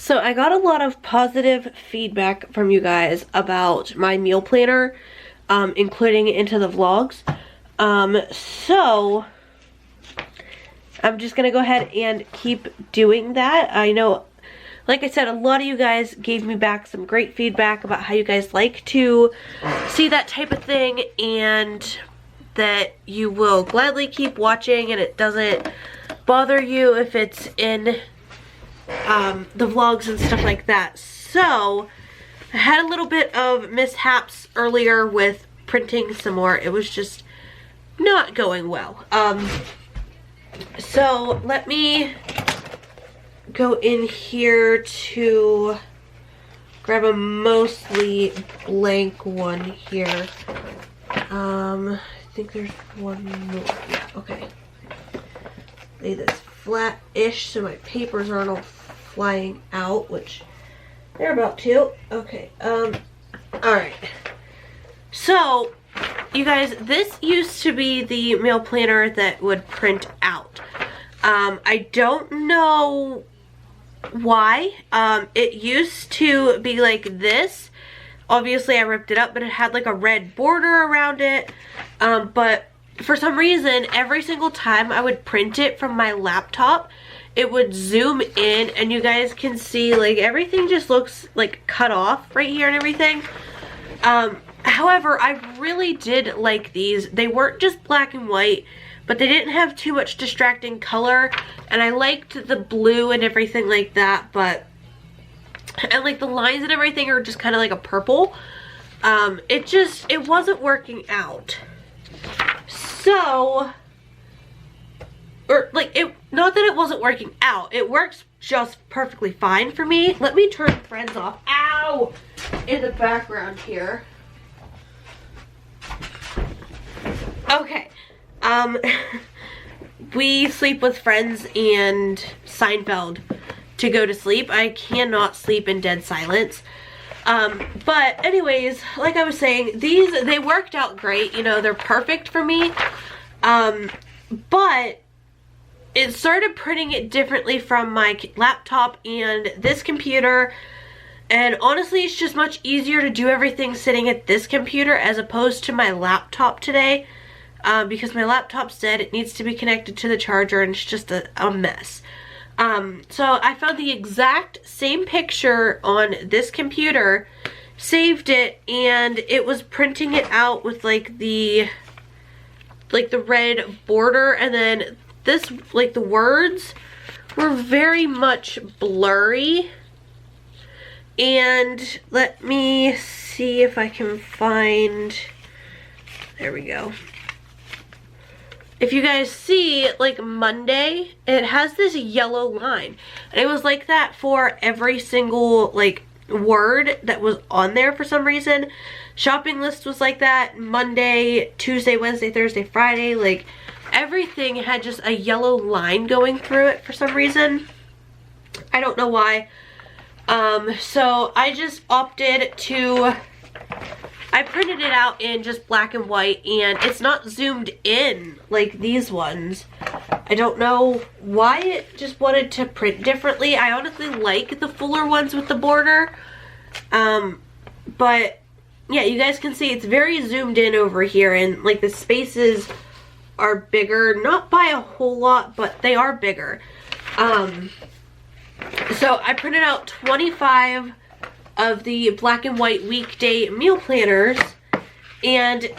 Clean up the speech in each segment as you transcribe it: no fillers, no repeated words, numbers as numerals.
So I got a lot of positive feedback from you guys about my meal planner, including it into the vlogs. So I'm just gonna go ahead and keep doing that. I know, like I said, a lot of you guys gave me back some great feedback about how you guys like to see that type of thing, and that you will gladly keep watching and it doesn't bother you if it's in the vlogs and stuff like that. So I had a little bit of mishaps earlier with printing some more. It was just not going well. So let me go in here to grab a mostly blank one here. I think there's one more. Yeah, okay. Lay this flat-ish so my papers aren't all flying out, which they're about to. Okay, alright. So, you guys, this used to be the meal planner that would print out. I don't know why. It used to be like this. Obviously I ripped it up, but it had like a red border around it. But for some reason, every single time I would print it from my laptop, it would zoom in and you guys can see like everything just looks like cut off right here and everything. However, I really did like these. They weren't just black and white, but they didn't have too much distracting color, and I liked the blue and everything like that, and like the lines and everything are just kind of like a purple. It wasn't working out. So, or like not that it wasn't working out, it works just perfectly fine for me. Let me turn Friends off, ow, in the background here. Okay, we sleep with Friends and Seinfeld to go to sleep. I cannot sleep in dead silence. But anyways, like I was saying, they worked out great. You know, they're perfect for me. But it started printing it differently from my laptop and this computer. And honestly, it's just much easier to do everything sitting at this computer as opposed to my laptop today. Because my laptop said it needs to be connected to the charger and it's just a mess. So I found the exact same picture on this computer, saved it, and it was printing it out with like the red border, and then this, like the words were very much blurry. And let me see if I can find, there we go. If you guys see, like Monday, it has this yellow line. And it was like that for every single, like, word that was on there for some reason. Shopping list was like that. Monday, Tuesday, Wednesday, Thursday, Friday. Like, everything had just a yellow line going through it for some reason. I don't know why. So I just opted to... I printed it out in just black and white, and it's not zoomed in like these ones. I don't know why it just wanted to print differently. I honestly like the fuller ones with the border. But yeah, you guys can see it's very zoomed in over here, and like the spaces are bigger, not by a whole lot, but they are bigger. So I printed out 25 of the black and white weekday meal planners, and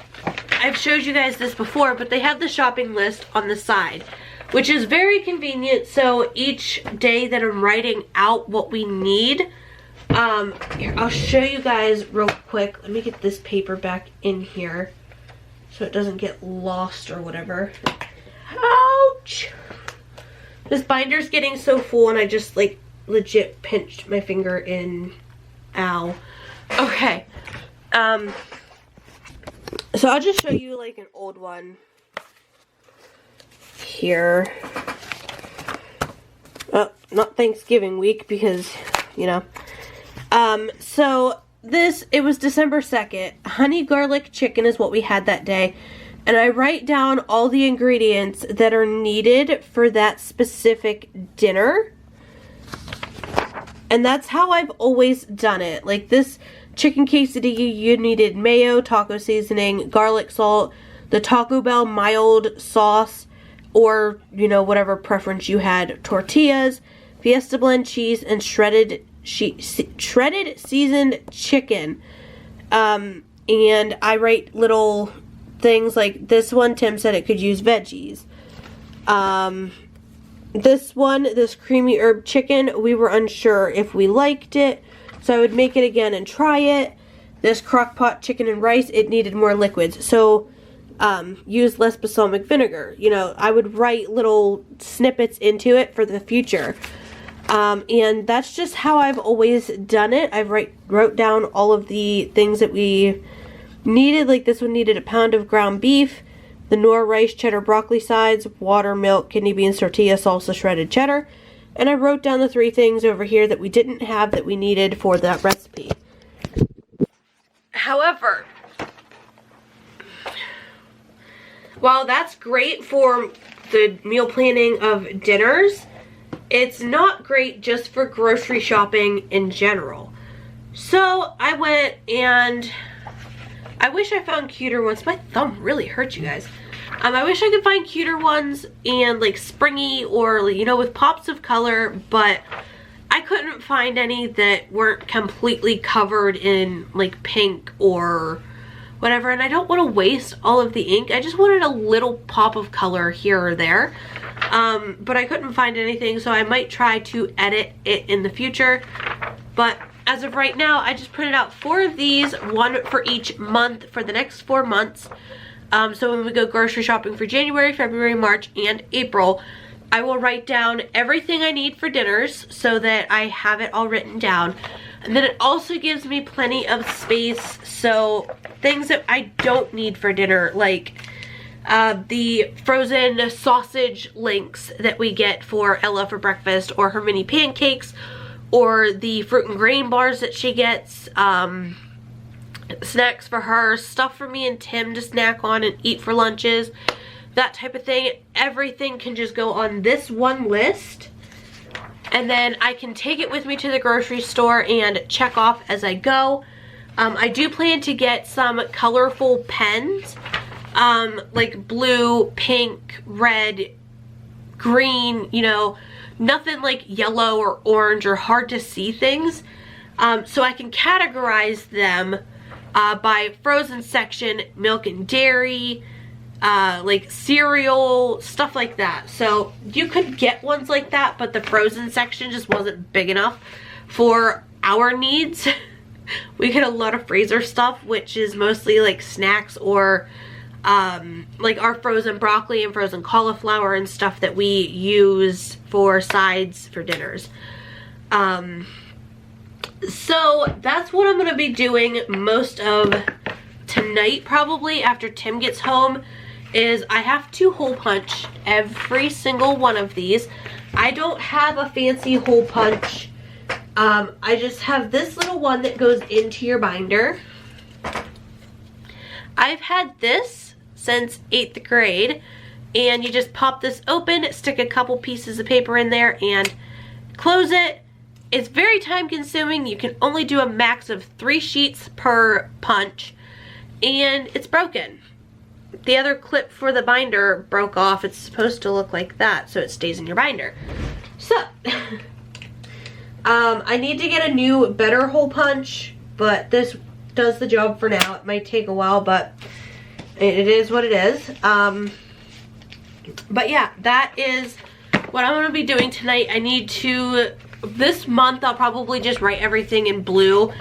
I've showed you guys this before, but they have the shopping list on the side, which is very convenient. So each day that I'm writing out what we need, here, I'll show you guys real quick. Let me get this paper back in here so it doesn't get lost or whatever. Ouch! This binder's getting so full, and I just like legit pinched my finger in. Ow. Okay. So I'll just show you like an old one here. Oh, not Thanksgiving week because, you know. So this, it was December 2nd. Honey garlic chicken is what we had that day. And I write down all the ingredients that are needed for that specific dinner. And that's how I've always done it. Like this chicken quesadilla, you needed mayo, taco seasoning, garlic salt, the Taco Bell mild sauce, or, you know, whatever preference you had, tortillas, Fiesta blend cheese, and shredded seasoned chicken. And I write little things like this one, Tim said it could use veggies. This one, this creamy herb chicken, we were unsure if we liked it, so I would make it again and try it. This crock pot chicken and rice, it needed more liquids, so use less balsamic vinegar. You know, I would write little snippets into it for the future. And that's just how I've always done it. I wrote down all of the things that we needed. Like this one needed a pound of ground beef, the Knorr rice, cheddar, broccoli sides, water, milk, kidney beans, tortilla, salsa, shredded cheddar. And I wrote down the 3 things over here that we didn't have that we needed for that recipe. However, while that's great for the meal planning of dinners, it's not great just for grocery shopping in general. So I went and I wish I found cuter ones. My thumb really hurts, you guys. I wish I could find cuter ones and like springy or, you know, with pops of color, but I couldn't find any that weren't completely covered in like pink or whatever. And I don't want to waste all of the ink. I just wanted a little pop of color here or there. But I couldn't find anything, so I might try to edit it in the future. But as of right now, I just printed out 4 of these, 1 for each month for the next 4 months. So when we go grocery shopping for January, February, March, and April, I will write down everything I need for dinners so that I have it all written down. And then it also gives me plenty of space, so things that I don't need for dinner, like the frozen sausage links that we get for Ella for breakfast, or her mini pancakes, or the fruit and grain bars that she gets, snacks for her, stuff for me and Tim to snack on and eat for lunches, that type of thing. Everything can just go on this one list, and then I can take it with me to the grocery store and check off as I go. I do plan to get some colorful pens, like blue, pink, red, green, you know, nothing like yellow or orange or hard to see things, so I can categorize them by frozen section, milk and dairy, like cereal, stuff like that. So you could get ones like that, but the frozen section just wasn't big enough for our needs. We get a lot of freezer stuff, which is mostly like snacks or like our frozen broccoli and frozen cauliflower and stuff that we use for sides for dinners. So that's what I'm going to be doing most of tonight, probably after Tim gets home, is I have to hole punch every single one of these. I don't have a fancy hole punch. I just have this little one that goes into your binder. I've had this since 8th grade, and you just pop this open, stick a couple pieces of paper in there, and close it. It's very time consuming. You can only do a max of 3 sheets per punch, and it's broken. The other clip for the binder broke off. It's supposed to look like that so it stays in your binder. So I need to get a new, better hole punch, but this does the job for now. It might take a while, but it is what it is. But yeah, that is what I'm going to be doing tonight. I need to, this month I'll probably just write everything in blue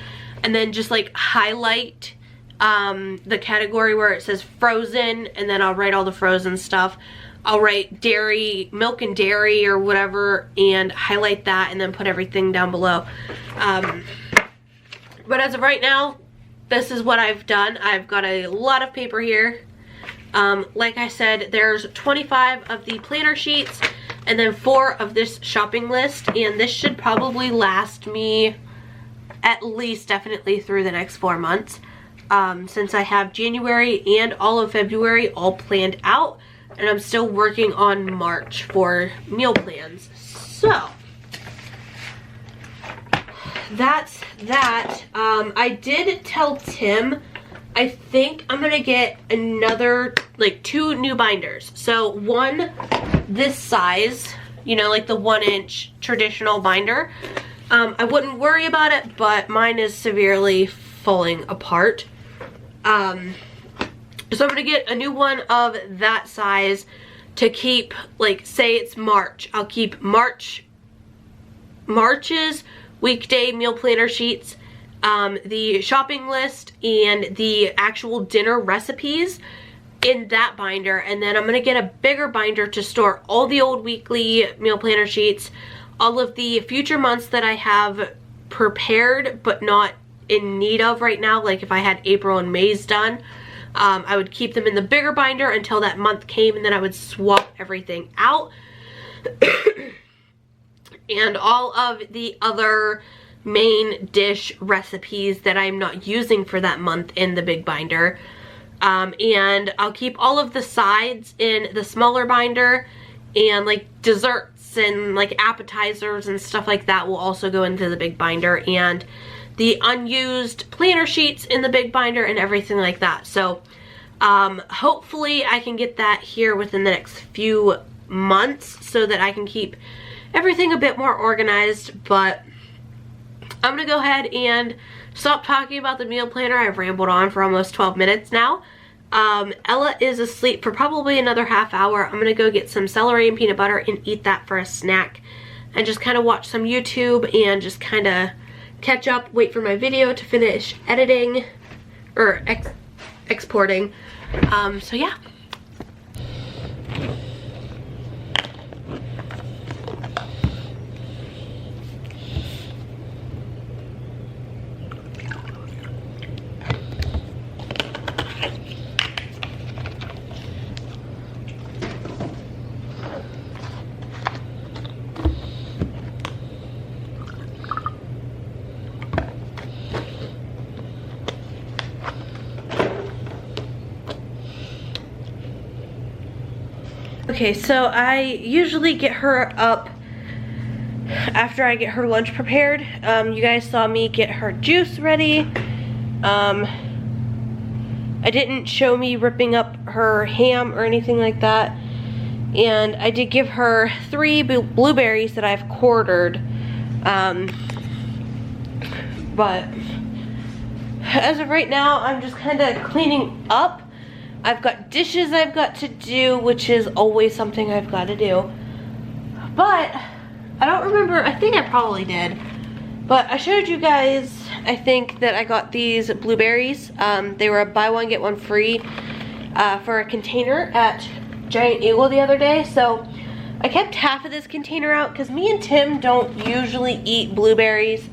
and then just like highlight the category where it says frozen, and then I'll write all the frozen stuff. I'll write dairy, milk and dairy or whatever, and highlight that, and then put everything down below. But as of right now, this is what I've done. I've got a lot of paper here. Like I said, there's 25 of the planner sheets and then 4 of this shopping list, and this should probably last me at least definitely through the next 4 months, since I have January and all of February all planned out, and I'm still working on March for meal plans. So that's that. I did tell Tim, I think I'm gonna get another, like 2 new binders. So one this size, you know, like the 1-inch traditional binder. I wouldn't worry about it, but mine is severely falling apart. So I'm gonna get a new one of that size to keep, like, say it's March. I'll keep March's weekday meal planner sheets, the shopping list, and the actual dinner recipes in that binder. And then I'm gonna get a bigger binder to store all the old weekly meal planner sheets, all of the future months that I have prepared but not in need of right now. Like if I had April and May's done, I would keep them in the bigger binder until that month came, and then I would swap everything out. And all of the other main dish recipes that I'm not using for that month in the big binder. And I'll keep all of the sides in the smaller binder, and like desserts and like appetizers and stuff like that will also go into the big binder, and the unused planner sheets in the big binder and everything like that. So hopefully I can get that here within the next few months so that I can keep everything a bit more organized. But I'm gonna go ahead and stop talking about the meal planner. I've rambled on for almost 12 minutes now. Ella is asleep for probably another half hour. I'm gonna go get some celery and peanut butter and eat that for a snack, and just kind of watch some YouTube and just kind of catch up, wait for my video to finish editing or exporting. So yeah. Okay, so I usually get her up after I get her lunch prepared. You guys saw me get her juice ready. I didn't show me ripping up her ham or anything like that. And I did give her 3 blueberries that I've quartered. But as of right now, I'm just kind of cleaning up. I've got dishes I've got to do, which is always something I've got to do. But I don't remember, I think I probably did. But I showed you guys, I think, that I got these blueberries. They were a buy one get one free for a container at Giant Eagle the other day. So I kept half of this container out because me and Tim don't usually eat blueberries.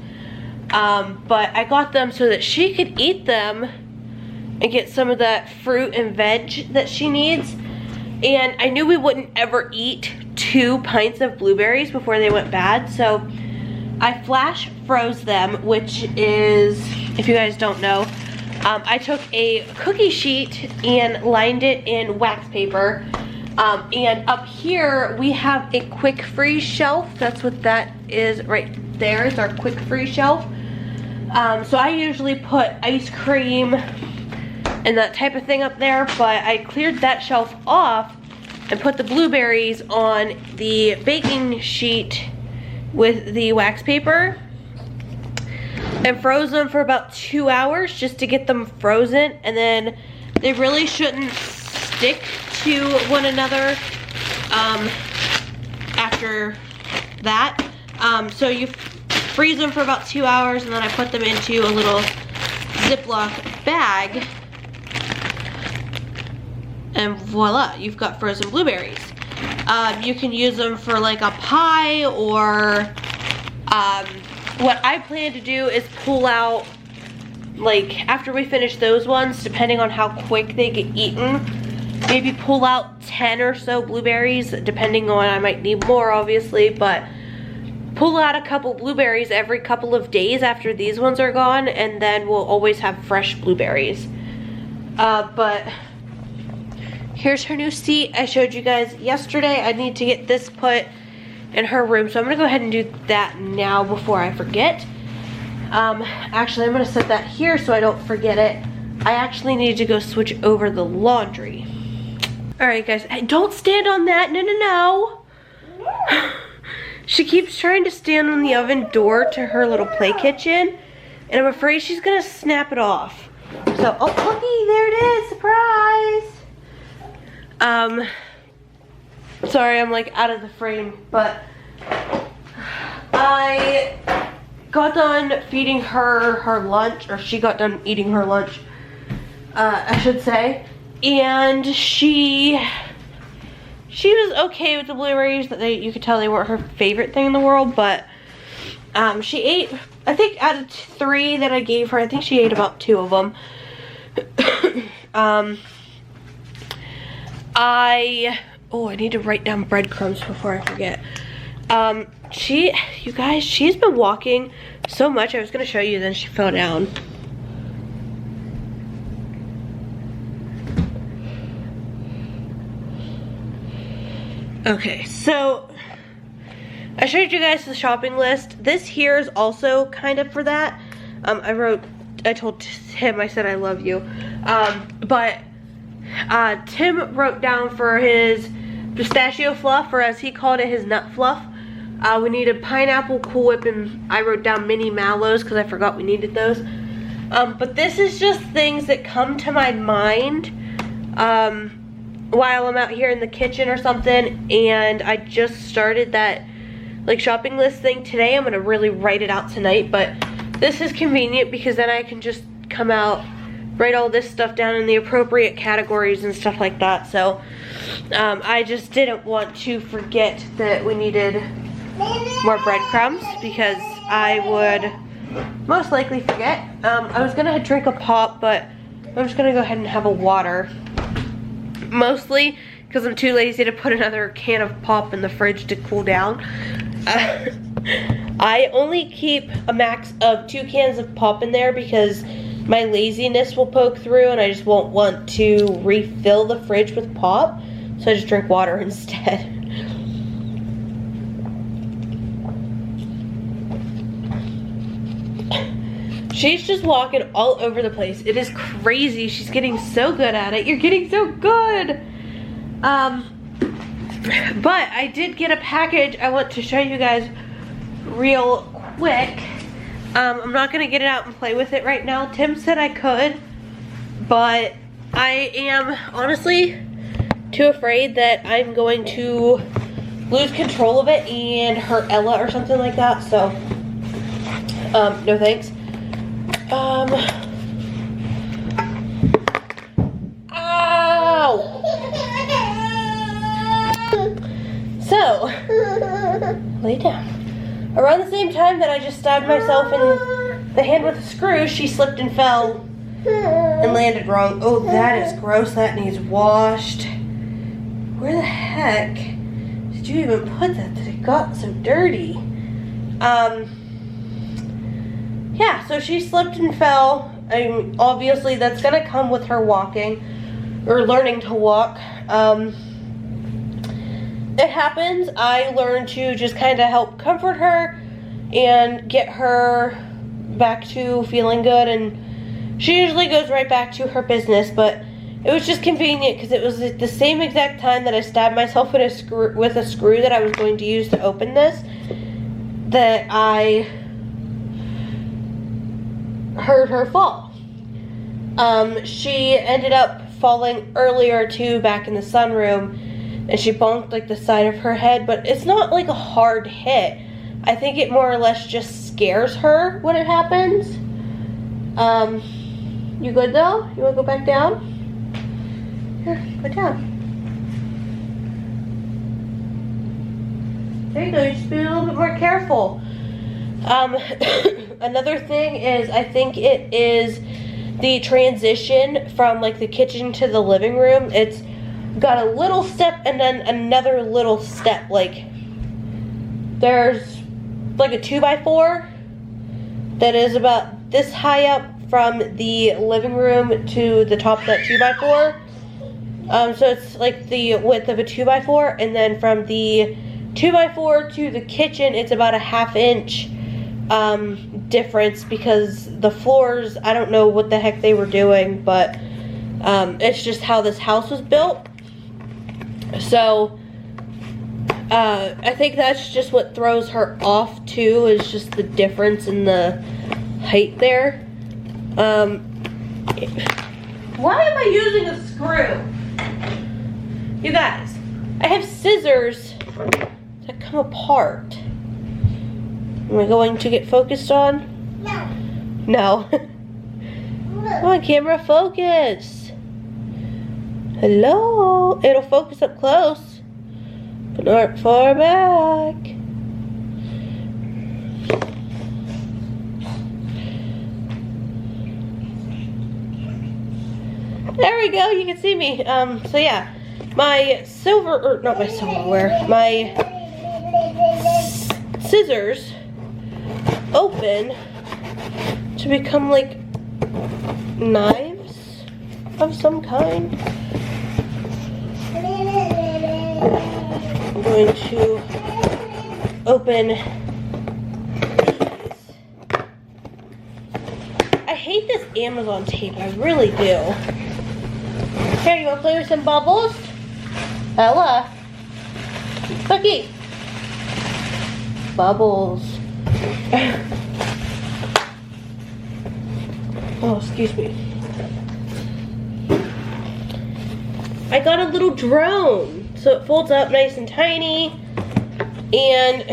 But I got them so that she could eat them and get some of that fruit and veg that she needs. And I knew we wouldn't ever eat 2 pints of blueberries before they went bad, so I flash froze them, which is, if you guys don't know, I took a cookie sheet and lined it in wax paper. And up here we have a quick freeze shelf. That's what that is right there, is our quick freeze shelf. So I usually put ice cream and that type of thing up there, but I cleared that shelf off and put the blueberries on the baking sheet with the wax paper and froze them for about 2 hours just to get them frozen. And then they really shouldn't stick to one another after that. So you freeze them for about 2 hours, and then I put them into a little Ziploc bag. And voila, you've got frozen blueberries. You can use them for like a pie, or what I plan to do is pull out, like after we finish those ones, depending on how quick they get eaten, maybe pull out 10 or so blueberries, depending on, I might need more obviously, but pull out a couple blueberries every couple of days after these ones are gone, and then we'll always have fresh blueberries. But here's her new seat I showed you guys yesterday. I need to get this put in her room, so I'm gonna go ahead and do that now before I forget. Actually, I'm gonna set that here so I don't forget it. I actually need to go switch over the laundry. All right, guys, hey, don't stand on that, no. She keeps trying to stand on the oven door to her little play kitchen, and I'm afraid she's gonna snap it off. So, oh, looky, there it is, surprise. Sorry, I'm like out of the frame, but I got done feeding her lunch, or she got done eating her lunch, I should say, and she was okay with the blueberries. You could tell they weren't her favorite thing in the world, but she ate, I think out of 3 that I gave her, I think she ate about 2 of them. I need to write down breadcrumbs before I forget. You guys, she's been walking so much. I was gonna show you, then she fell down. Okay, so I showed you guys the shopping list. This here is also kind of for that. I told Tim, I said I love you. But Tim wrote down for his pistachio fluff, or as he called it, his nut fluff. We needed pineapple, Cool Whip, and I wrote down mini mallows because I forgot we needed those. But this is just things that come to my mind while I'm out here in the kitchen or something, and I just started that like shopping list thing today. I'm gonna really write it out tonight, but this is convenient because then I can just come out, write all this stuff down in the appropriate categories and stuff like that. So I just didn't want to forget that we needed more breadcrumbs because I would most likely forget. I was gonna drink a pop, but I'm just gonna go ahead and have a water. Mostly because I'm too lazy to put another can of pop in the fridge to cool down. I only keep a max of 2 cans of pop in there because my laziness will poke through and I just won't want to refill the fridge with pop. So I just drink water instead. She's just walking all over the place. It is crazy. She's getting so good at it. You're getting so good. But I did get a package I want to show you guys real quick. I'm not gonna get it out and play with it right now. Tim said I could, but I am honestly too afraid that I'm going to lose control of it and hurt Ella or something like that. So, no thanks. Ow! So, lay down. Around the same time that I just stabbed myself in the hand with a screw, she slipped and fell and landed wrong. Oh, that is gross. That needs washed. Where the heck did you even put that it got so dirty? Yeah, so she slipped and fell. I mean, obviously that's gonna come with her walking or learning to walk. It happens. I learned to just kind of help comfort her and get her back to feeling good, and she usually goes right back to her business, but it was just convenient because it was at the same exact time that I stabbed myself with a screw that I was going to use to open this that I heard her fall. She ended up falling earlier too back in the sunroom, and she bonked like the side of her head, but it's not like a hard hit. I think it more or less just scares her when it happens. You good though? You wanna go back down? Here, go down. There you go, you just be a little bit more careful. Another thing is, I think it is the transition from like the kitchen to the living room. It's got a little step and then another little step. Like there's like a 2x4 that is about this high up from the living room to the top of that 2x4. So it's like the width of a 2x4, and then from the 2x4 to the kitchen, it's about a 1/2 inch difference because the floors, I don't know what the heck they were doing, but it's just how this house was built. So I think that's just what throws her off too, is just the difference in the height there. Why am I using a screw? You guys, I have scissors that come apart. Am I going to get focused on? No. Come on, camera, focus. Hello. It'll focus up close, but not far back. There we go, you can see me. So yeah, my scissors open to become like knives of some kind. I'm going to open these. I hate this Amazon tape, I really do. Here, you want to play with some bubbles? Ella. Cookie. Bubbles. Oh, excuse me. I got a little drone. So it folds up nice and tiny. And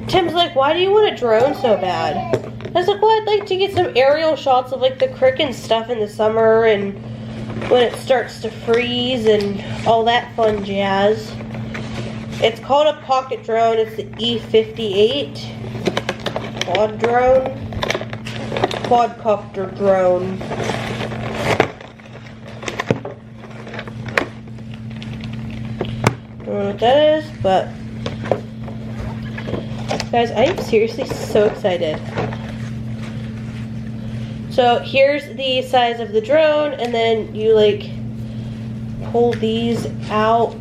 Tim's like, why do you want a drone so bad? I was like, well, I'd like to get some aerial shots of like the creek and stuff in the summer and when it starts to freeze and all that fun jazz. It's called a pocket drone. It's the E58 quad drone. Quadcopter drone. I don't know what that is, but guys, I am seriously so excited. So here's the size of the drone, and then you like pull these out.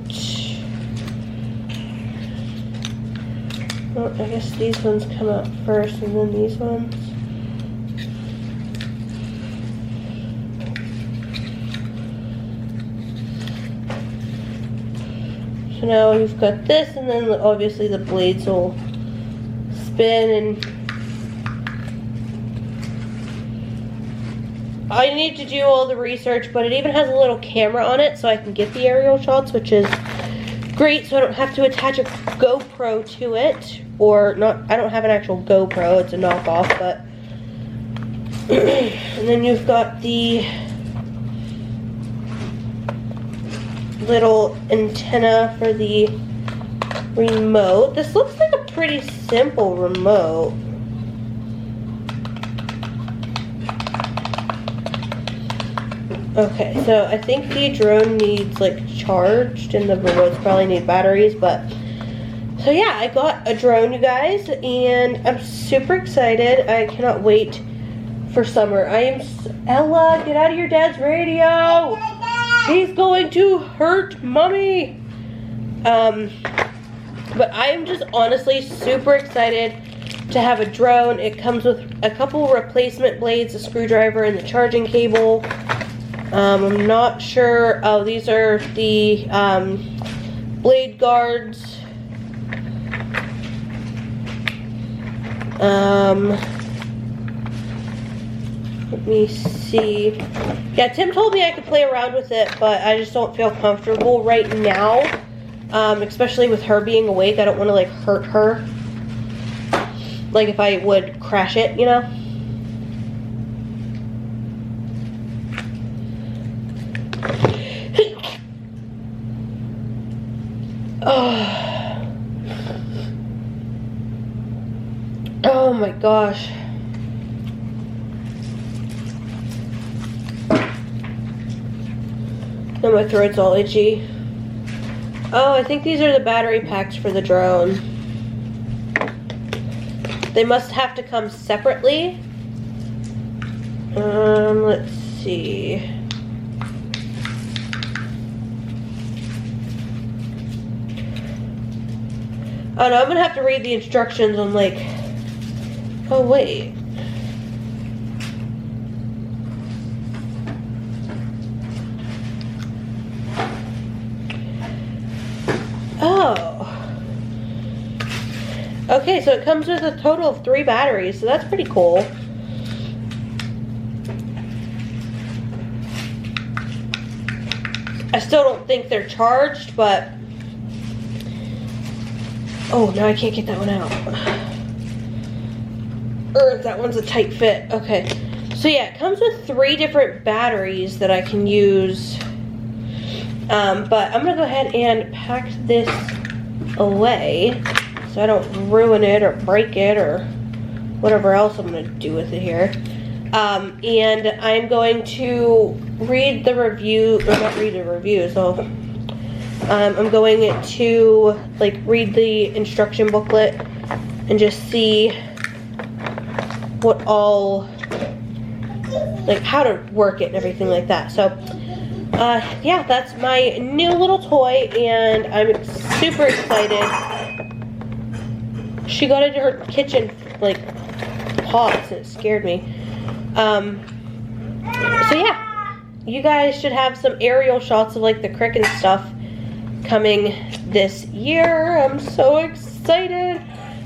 Oh, I guess these ones come out first and then these ones. So now you've got this, and then obviously the blades will spin, and I need to do all the research, but it even has a little camera on it so I can get the aerial shots, which is great, so I don't have to attach a GoPro to it. Or not, I don't have an actual GoPro, it's a knockoff, but and then you've got the little antenna for the remote. This looks like a pretty simple remote. Okay, so I think the drone needs like charged and the remotes probably need batteries, but so yeah, I got a drone, you guys, and I'm super excited. I cannot wait for summer. Ella, get out of your dad's radio. He's going to hurt mommy. But I am just honestly super excited to have a drone. It comes with a couple replacement blades, a screwdriver, and the charging cable. I'm not sure. Oh, these are the blade guards. Let me see. Yeah, Tim told me I could play around with it, but I just don't feel comfortable right now. Especially with her being awake. I don't want to like hurt her. Like if I would crash it, you know? Oh my gosh. Now my throat's all itchy. Oh, I think these are the battery packs for the drone. They must have to come separately. Let's see. Oh no, I'm gonna have to read the instructions on like Oh, wait. Oh. Okay, so it comes with a total of 3 batteries, so that's pretty cool. I still don't think they're charged, but... Oh, no, I can't get that one out. That one's a tight fit. Okay. So yeah, it comes with 3 different batteries that I can use. But I'm gonna go ahead and pack this away so I don't ruin it or break it or whatever else I'm gonna do with it here. And I'm going to read the review, or not read the review, so I'm going to like read the instruction booklet and just see what all, like how to work it and everything like that. So yeah, that's my new little toy and I'm super excited. She got into her kitchen like paws and it scared me. So yeah, you guys should have some aerial shots of like the crick and stuff coming this year. I'm so excited.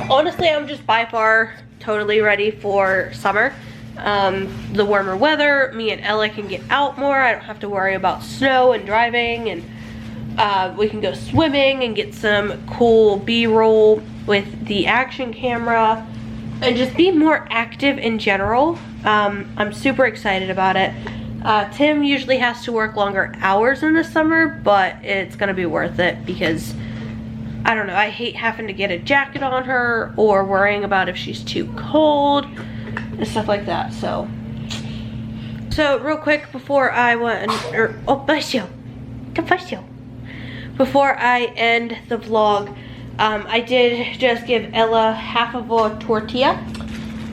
Honestly, I'm just by far totally ready for summer. The warmer weather, me and Ella can get out more. I don't have to worry about snow and driving, and we can go swimming and get some cool B-roll with the action camera and just be more active in general. I'm super excited about it. Tim usually has to work longer hours in the summer, but it's gonna be worth it because I don't know, I hate having to get a jacket on her or worrying about if she's too cold and stuff like that. So real quick before I before I end the vlog, I did just give Ella half of a tortilla,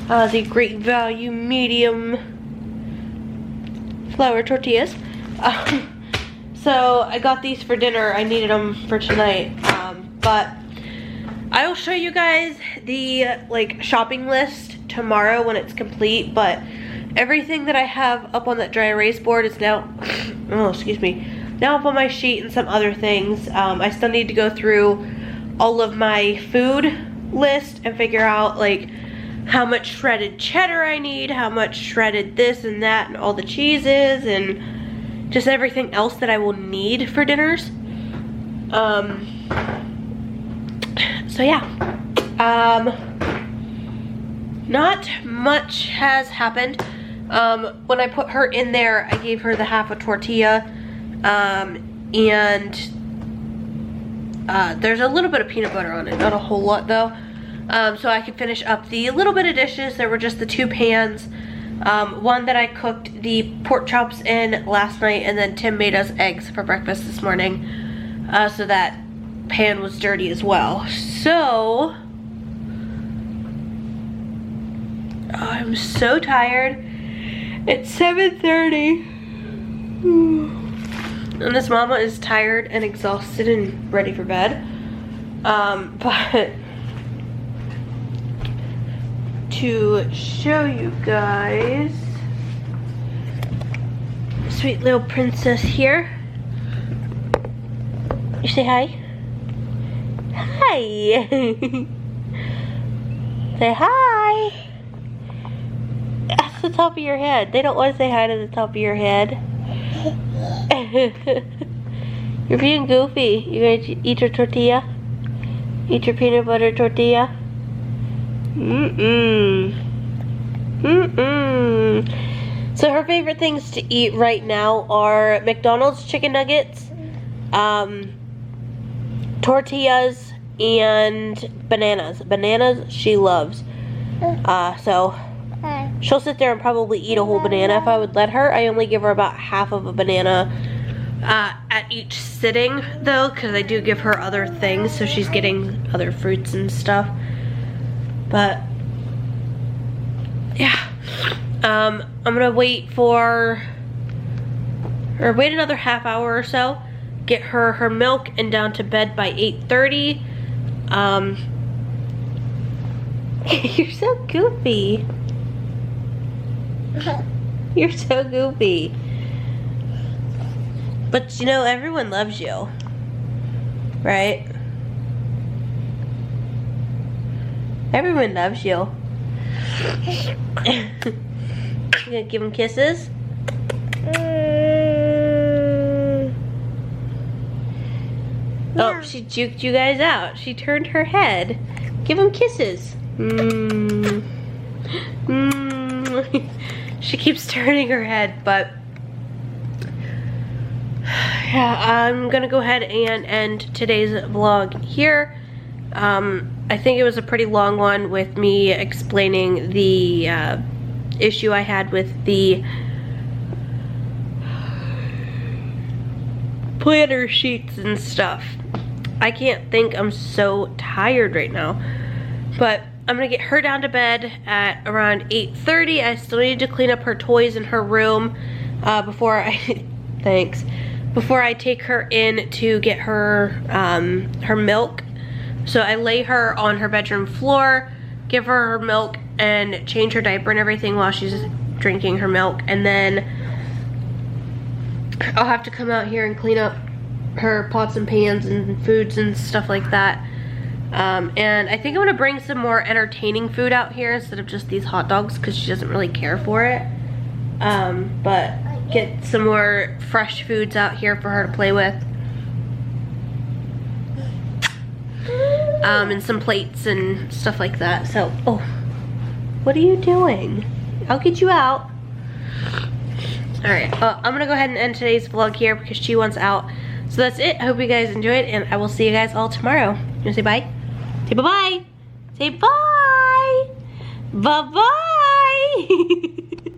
the Great Value medium flour tortillas. So I got these for dinner. I needed them for tonight, but I will show you guys the like shopping list tomorrow when it's complete. But everything that I have up on that dry erase board is now oh excuse me, now up on my sheet and some other things. I still need to go through all of my food list and figure out like how much shredded cheddar I need, how much shredded this and that, and all the cheeses, and just everything else that I will need for dinners. So yeah, not much has happened. When I put her in there, I gave her the half a tortilla, and there's a little bit of peanut butter on it, not a whole lot though. So I could finish up the little bit of dishes. There were just the 2 pans. One that I cooked the pork chops in last night, and then Tim made us eggs for breakfast this morning. So that pan was dirty as well. So, I'm so tired. It's 7:30. And this mama is tired and exhausted and ready for bed. But to show you guys, sweet little princess here. You say hi? Hi. Say hi. That's the top of your head. They don't want to say hi to the top of your head. You're being goofy. You gonna eat your tortilla? Eat your peanut butter tortilla? So her favorite things to eat right now are McDonald's chicken nuggets, tortillas, and bananas. Bananas she loves. So she'll sit there and probably eat a whole banana if I would let her. I only give her about half of a banana at each sitting though, because I do give her other things, so she's getting other fruits and stuff. But yeah, I'm gonna wait another half hour or so, get her milk and down to bed by 8:30. You're so goofy. You're so goofy. But you know, everyone loves you. Right? Everyone loves you. You gonna give him kisses? Oh, she juked you guys out. She turned her head. Give him kisses. She keeps turning her head, but yeah, I'm gonna go ahead and end today's vlog here. I think it was a pretty long one with me explaining the issue I had with the planner sheets and stuff. I can't think, I'm so tired right now. But I'm gonna get her down to bed at around 8:30. I still need to clean up her toys in her room before I before I take her in to get her her milk. So I lay her on her bedroom floor, give her her milk, and change her diaper and everything while she's drinking her milk. And then I'll have to come out here and clean up her pots and pans and foods and stuff like that. And I think I'm gonna bring some more entertaining food out here instead of just these hot dogs because she doesn't really care for it. But get some more fresh foods out here for her to play with. And some plates and stuff like that. So, oh, what are you doing? I'll get you out. All right, well, I'm gonna go ahead and end today's vlog here because she wants out. So that's it. I hope you guys enjoyed, and I will see you guys all tomorrow. You wanna say bye? Say bye-bye. Say bye. Bye-bye.